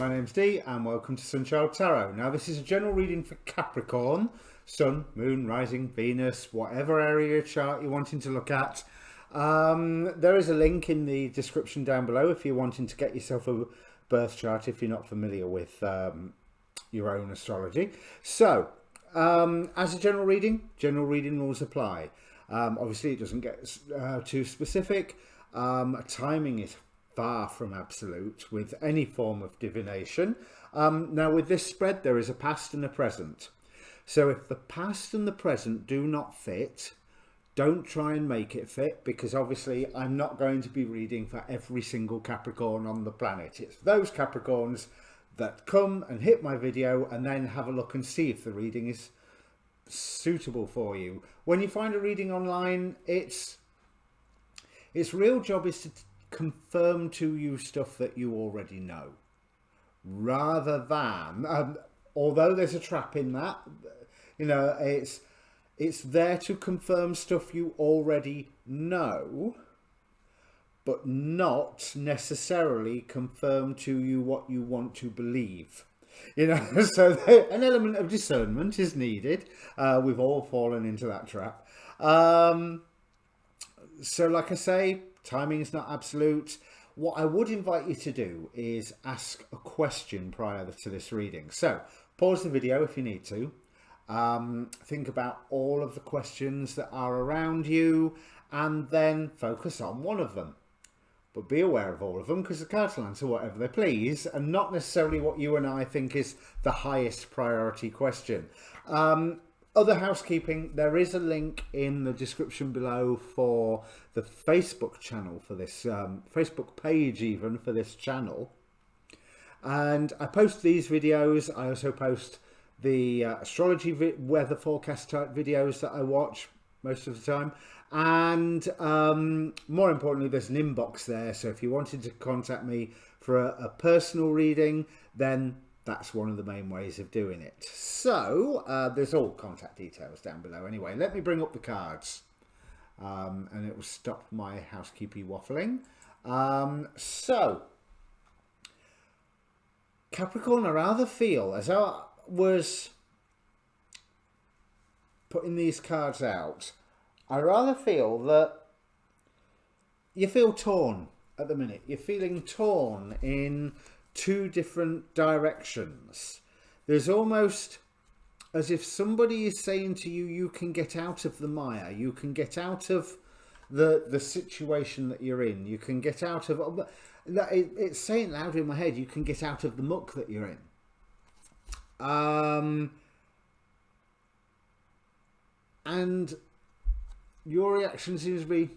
my name's Dee and welcome to Sunchild Tarot. Now this is a general reading for Capricorn, Sun, Moon, Rising, Venus, whatever area chart you're wanting to look at. There is a link in the description down below if you're wanting to get yourself a birth chart if you're not familiar with your own astrology. So, as a general reading rules apply. Obviously it doesn't get too specific. Timing is far from absolute with any form of divination. Now with this spread there is a past and a present. So if the past and the present do not fit, don't try and make it fit, because obviously I'm not going to be reading for every single Capricorn on the planet. It's those Capricorns that come and hit my video and then have a look and see if the reading is suitable for you. When you find a reading online, its real job is to confirm to you stuff that you already know, rather than although there's a trap in that, you know, it's there to confirm stuff you already know, but not necessarily confirm to you what you want to believe, you know. So an element of discernment is needed. We've all fallen into that trap. So like I say, timing is not absolute. What I would invite you to do is ask a question prior to this reading. So pause the video if you need to. Think about all of the questions that are around you and then focus on one of them. But be aware of all of them, because the cards will answer whatever they please and not necessarily what you and I think is the highest priority question. Other housekeeping, there is a link in the description below for the Facebook channel for this, Facebook page even for this channel. And I post these videos. I also post the astrology weather forecast type videos that I watch most of the time. And more importantly, there's an inbox there. So if you wanted to contact me for a personal reading, then that's one of the main ways of doing it. So there's all contact details down below. Anyway, let me bring up the cards and it will stop my housekeeping waffling. So Capricorn, I rather feel, as I was putting these cards out, I rather feel that you feel torn at the minute. You're feeling torn in two different directions. There's almost as if somebody is saying to you, you can get out of the mire, you can get out of the situation that you're in, you can get out of it's saying loud in my head, you can get out of the muck that you're in. And your reaction seems to be,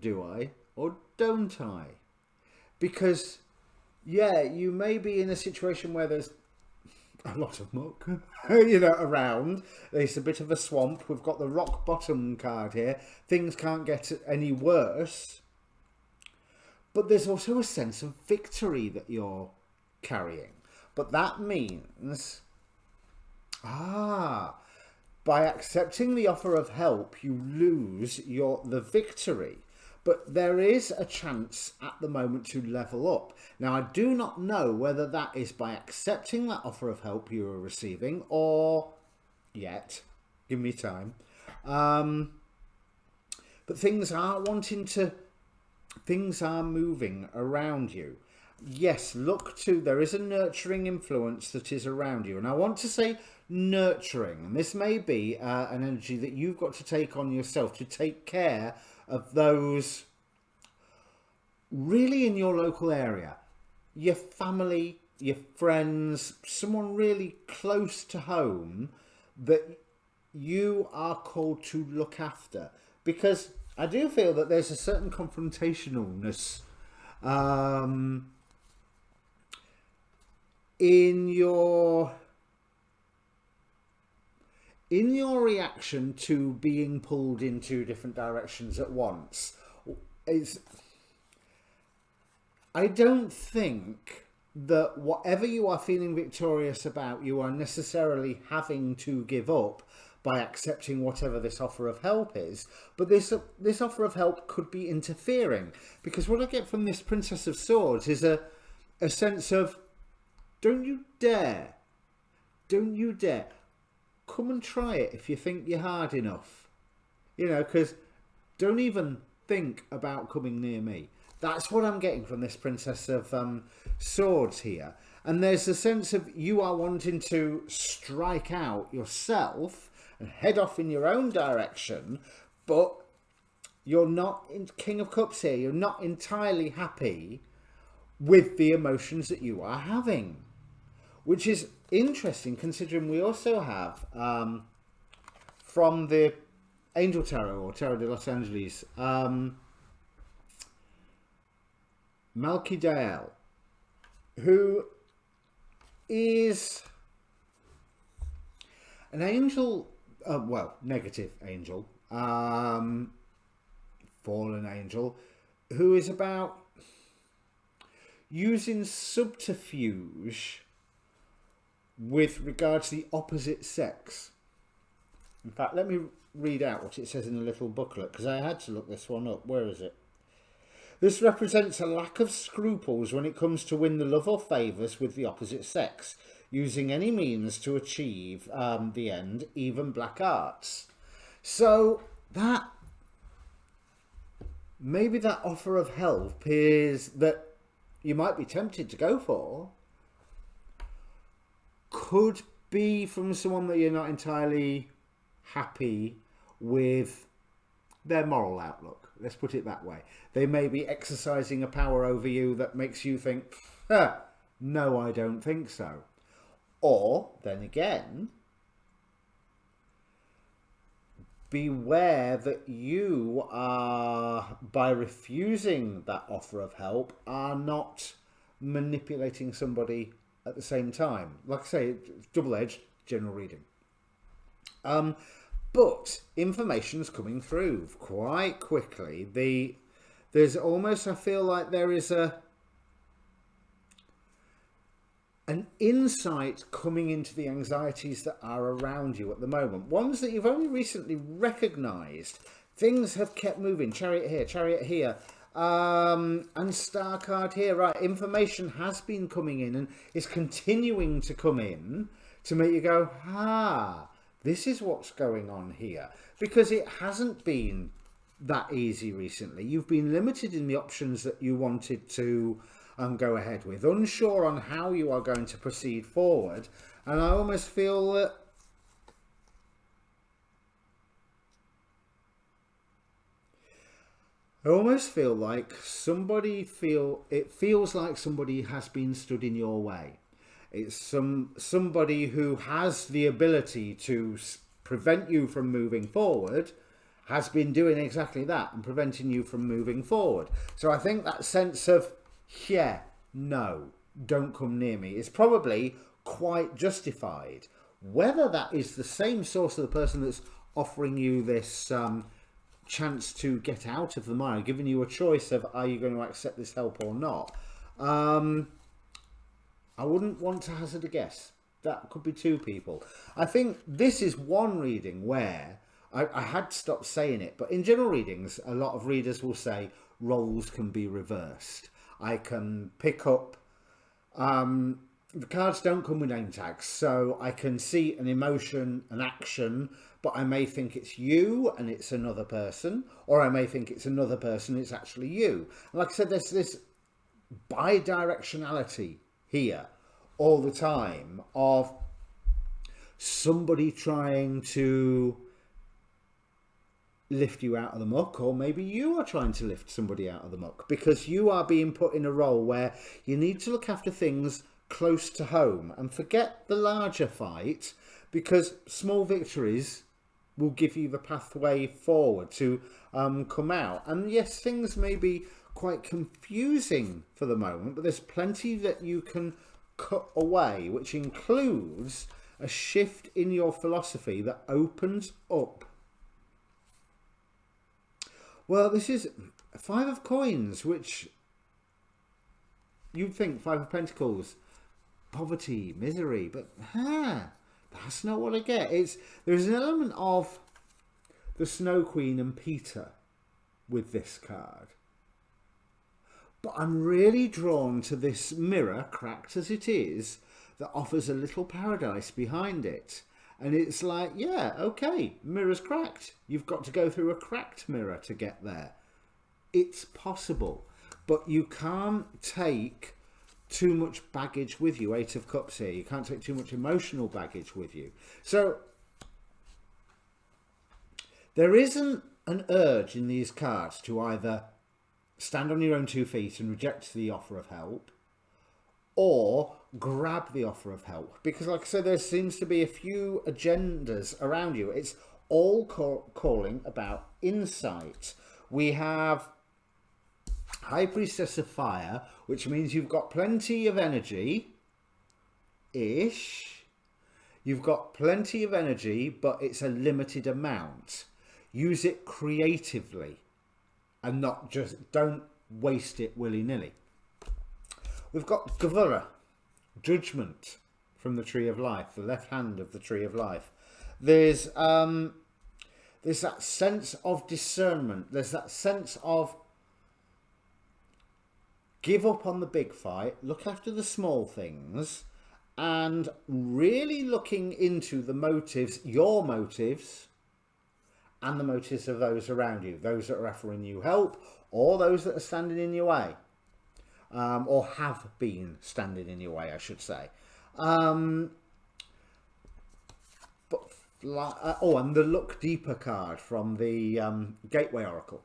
do I or don't I? Because yeah, you may be in a situation where there's a lot of muck, you know, around. There's a bit of a swamp. We've got the rock bottom card here. Things can't get any worse. But there's also a sense of victory that you're carrying. But that means, by accepting the offer of help, you lose the victory. But there is a chance at the moment to level up. Now, I do not know whether that is by accepting that offer of help you are receiving or yet. Give me time. But things are moving around you. Yes, there is a nurturing influence that is around you. And I want to say nurturing. And this may be an energy that you've got to take on yourself to take care of those really in your local area, your family, your friends, someone really close to home that you are called to look after. Because I do feel that there's a certain confrontationalness in your reaction to being pulled in two different directions at once. I don't think that whatever you are feeling victorious about, you are necessarily having to give up by accepting whatever this offer of help is. But this offer of help could be interfering, because what I get from this Princess of Swords is a sense of Don't you dare, don't you dare come and try it if you think you're hard enough. You know, because don't even think about coming near me. That's what I'm getting from this Princess of Swords here. And there's a sense of you are wanting to strike out yourself and head off in your own direction, but you're not in King of Cups here. You're not entirely happy with the emotions that you are having, which is interesting considering we also have from the Angel Tarot or Tarot de Los Angeles, Malkidael, who is an angel, well, negative angel, fallen angel, who is about using subterfuge with regard to the opposite sex. In fact, let me read out what it says in the little booklet, because I had to look this one up. Where is it? This represents a lack of scruples when it comes to win the love or favours with the opposite sex, using any means to achieve the end, even black arts. So that, maybe that offer of help is that you might be tempted to go for, could be from someone that you're not entirely happy with their moral outlook. Let's put it that way. They may be exercising a power over you that makes you think, no, I don't think so. Or, then again, beware that you are, by refusing that offer of help, are not manipulating somebody at the same time. Like I say, it's double-edged, general reading. But information's coming through quite quickly. There's almost, I feel like there is an insight coming into the anxieties that are around you at the moment. Ones that you've only recently recognised. Things have kept moving. Chariot here, and Star card here. Right, information has been coming in and is continuing to come in to make you go, this is what's going on here. Because it hasn't been that easy recently. You've been limited in the options that you wanted to go ahead with, unsure on how you are going to proceed forward. And I almost feel that like it feels like somebody has been stood in your way. It's somebody who has the ability to prevent you from moving forward, has been doing exactly that and preventing you from moving forward. So I think that sense of, no, don't come near me, is probably quite justified. Whether that is the same source of the person that's offering you this chance to get out of the mire, giving you a choice of, are you going to accept this help or not? I wouldn't want to hazard a guess. That could be two people. I think this is one reading where I had stopped saying it, but in general readings, a lot of readers will say roles can be reversed. I can pick up, the cards don't come with name tags, so I can see an emotion, an action, but I may think it's you and it's another person, or I may think it's another person, it's actually you. And like I said, there's this bi-directionality here all the time of somebody trying to lift you out of the muck, or maybe you are trying to lift somebody out of the muck, because you are being put in a role where you need to look after things close to home and forget the larger fight, because small victories will give you the pathway forward to come out. And yes, things may be quite confusing for the moment, but there's plenty that you can cut away, which includes a shift in your philosophy that opens up. Well, this is Five of Coins, which you'd think Five of Pentacles, poverty, misery, but that's not what I get. There's an element of the Snow Queen and Peter with this card. But I'm really drawn to this mirror, cracked as it is, that offers a little paradise behind it. And it's like, yeah, okay, mirror's cracked. You've got to go through a cracked mirror to get there. It's possible, but you can't take too much baggage with you. 8 of Cups here. You can't take too much emotional baggage with you. So there isn't an urge in these cards to either stand on your own 2 feet and reject the offer of help, or grab the offer of help, because like I said, there seems to be a few agendas around you. It's all calling about insight. We have High Priestess of Fire, which means you've got plenty of energy ish. You've got plenty of energy, but it's a limited amount. Use it creatively and not just, don't waste it willy-nilly. We've got Gavura, Judgment from the Tree of Life, the left hand of the Tree of Life. There's that sense of discernment. There's that sense of give up on the big fight, look after the small things, and really looking into the motives, your motives, and the motives of those around you, those that are offering you help, or those that are standing in your way. Or have been standing in your way, I should say. And the Look Deeper card from the Gateway Oracle.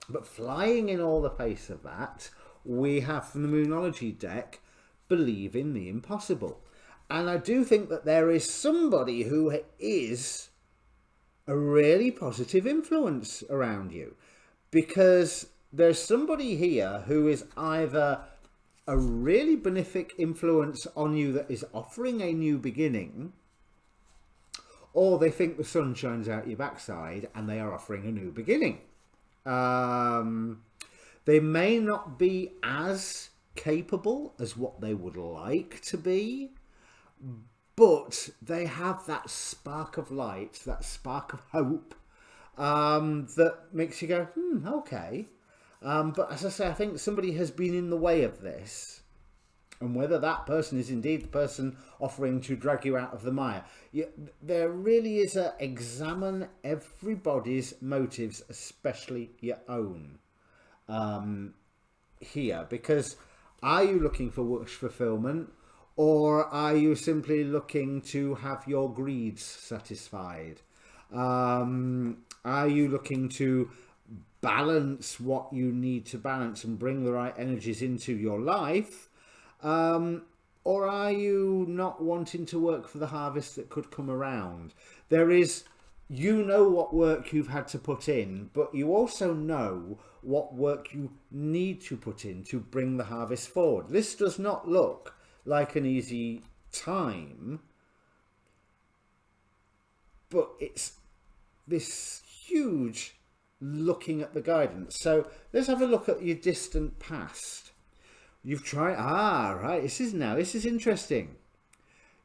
But flying in all the face of that, we have from the Moonology deck, Believe in the Impossible. And I do think that there is somebody who is a really positive influence around you, because there's somebody here who is either a really benefic influence on you that is offering a new beginning, or they think the sun shines out your backside and they are offering a new beginning. They may not be as capable as what they would like to be, but they have that spark of light, that spark of hope, that makes you go, okay. But as I say, I think somebody has been in the way of this, and whether that person is indeed the person offering to drag you out of the mire, there really is a examine everybody's motives, especially your own, here, because are you looking for wish fulfillment, or are you simply looking to have your greeds satisfied? Are you looking to balance what you need to balance and bring the right energies into your life, or are you not wanting to work for the harvest that could come around? There is, you know what work you've had to put in, but you also know what work you need to put in to bring the harvest forward. This does not look like an easy time, but it's this huge looking at the guidance. So let's have a look at your distant past. You've tried, right, this is interesting.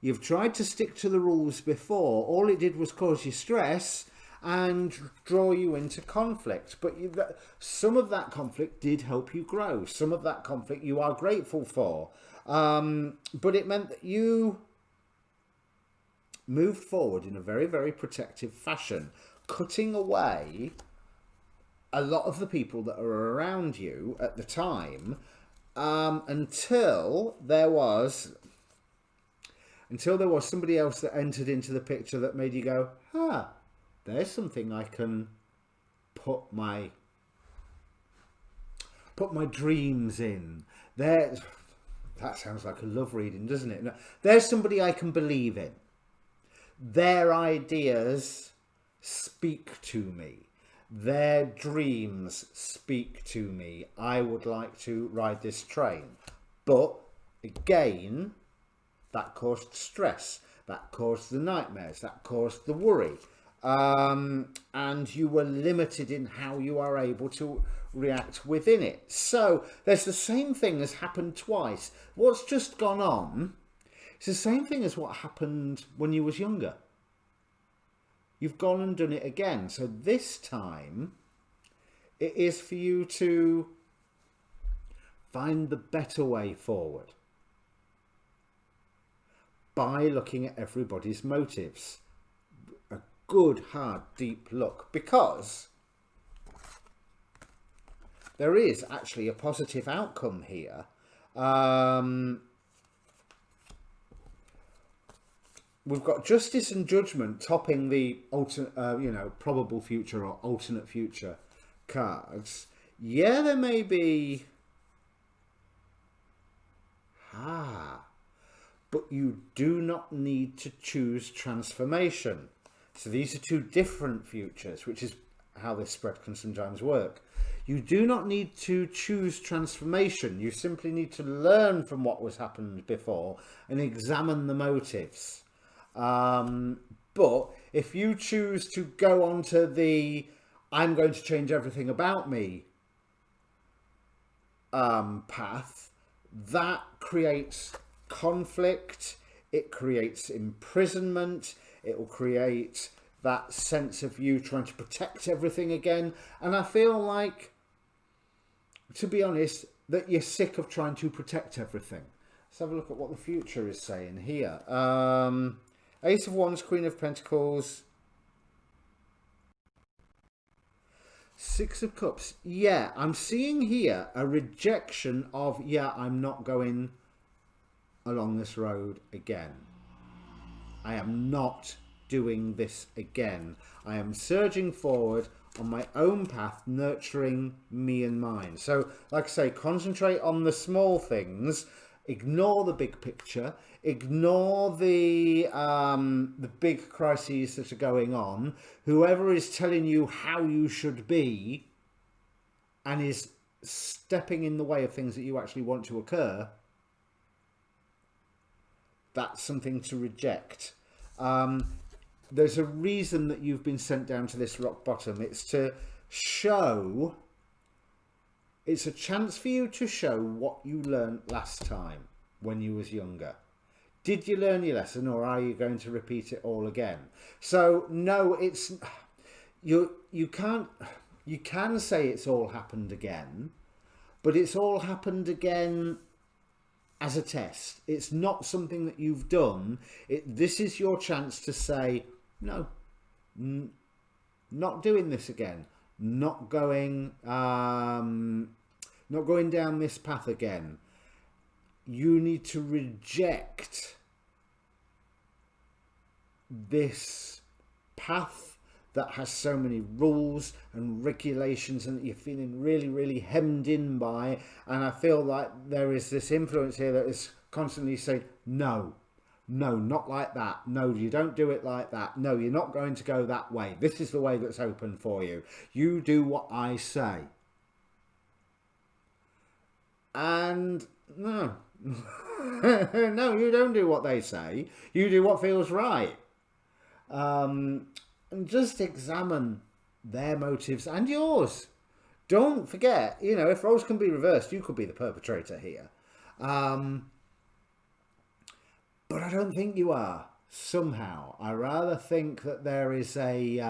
You've tried to stick to the rules before. All it did was cause you stress and draw you into conflict. But some of that conflict did help you grow. Some of that conflict you are grateful for. But it meant that you moved forward in a very, very protective fashion, cutting away a lot of the people that are around you at the time, until there was somebody else that entered into the picture that made you go, there's something I can put my dreams in. That sounds like a love reading, doesn't it? No, there's somebody I can believe in. Their ideas speak to me. Their dreams speak to me. I would like to ride this train. But again, that caused stress. That caused the nightmares. That caused the worry. And you were limited in how you are able to react within it. So there's the same thing has happened twice. What's just gone on, it's the same thing as what happened when you was younger. You've gone and done it again. So this time it is for you to find the better way forward. by looking at everybody's motives. A good, hard, deep look, because there is actually a positive outcome here. We've got justice and judgment topping the probable future or alternate future cards. Yeah, there may be, but you do not need to choose transformation. So these are two different futures, which is how this spread can sometimes work. You do not need to choose transformation. You simply need to learn from what was happened before and examine the motives. But if you choose to go onto the I'm going to change everything about me path, that creates conflict, it creates imprisonment, it will create that sense of you trying to protect everything again. And I feel like, to be honest, that you're sick of trying to protect everything. Let's have a look at what the future is saying here. Ace of Wands, Queen of Pentacles, Six of Cups. Yeah, I'm seeing here a rejection of, yeah, I'm not going along this road again. I am not doing this again. I am surging forward on my own path, nurturing me and mine. So, like I say, concentrate on the small things. Ignore the big picture. Ignore the big crises that are going on. Whoever is telling you how you should be and is stepping in the way of things that you actually want to occur, that's something to reject. There's a reason that you've been sent down to this rock bottom. It's to show, it's a chance for you to show what you learned last time when you was younger. Did you learn your lesson, or are you going to repeat it all again? So no, it's, you can say it's all happened again, but it's all happened again as a test. It's not something that you've done. This is your chance to say, no, not doing this again. Not going down this path again. You need to reject this path that has so many rules and regulations and that you're feeling really, really hemmed in by. And I feel like there is this influence here that is constantly saying, no, not like that. No, you don't do it like that. No, you're not going to go that way. This is the way that's open for you. You do what I say. And no, no, you don't do what they say. You do what feels right. And just examine their motives and yours. Don't forget, if roles can be reversed, you could be the perpetrator here. But I don't think you are, somehow. I rather think that there is there's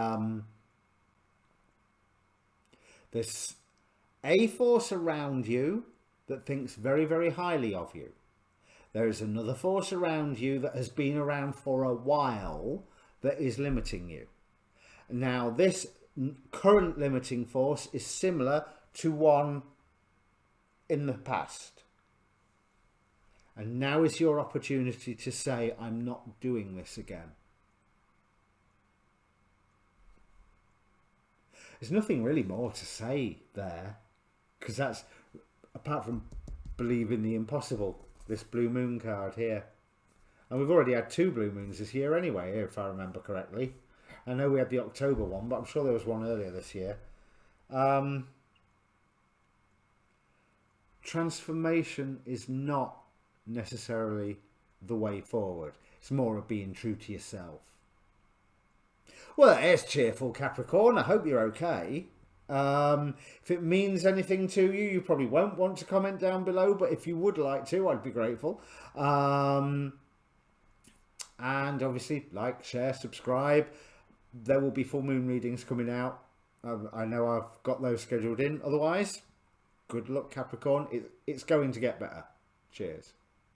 a force around you that thinks very, very highly of you. There is another force around you that has been around for a while that is limiting you. Now, this current limiting force is similar to one in the past. And now is your opportunity to say, I'm not doing this again. There's nothing really more to say there, because that's, apart from believing the impossible, this blue moon card here. And we've already had 2 blue moons this year anyway, if I remember correctly. I know we had the October one, but I'm sure there was one earlier this year. Transformation is not necessarily the way forward. It's more of being true to yourself. Well, it's cheerful, Capricorn. I hope you're okay. If it means anything to you, you probably won't want to comment down below, but if you would like to, I'd be grateful. And obviously, like, share, subscribe. There will be full moon readings coming out. I know I've got those scheduled in. Otherwise, good luck, Capricorn. It's going to get better. Cheers.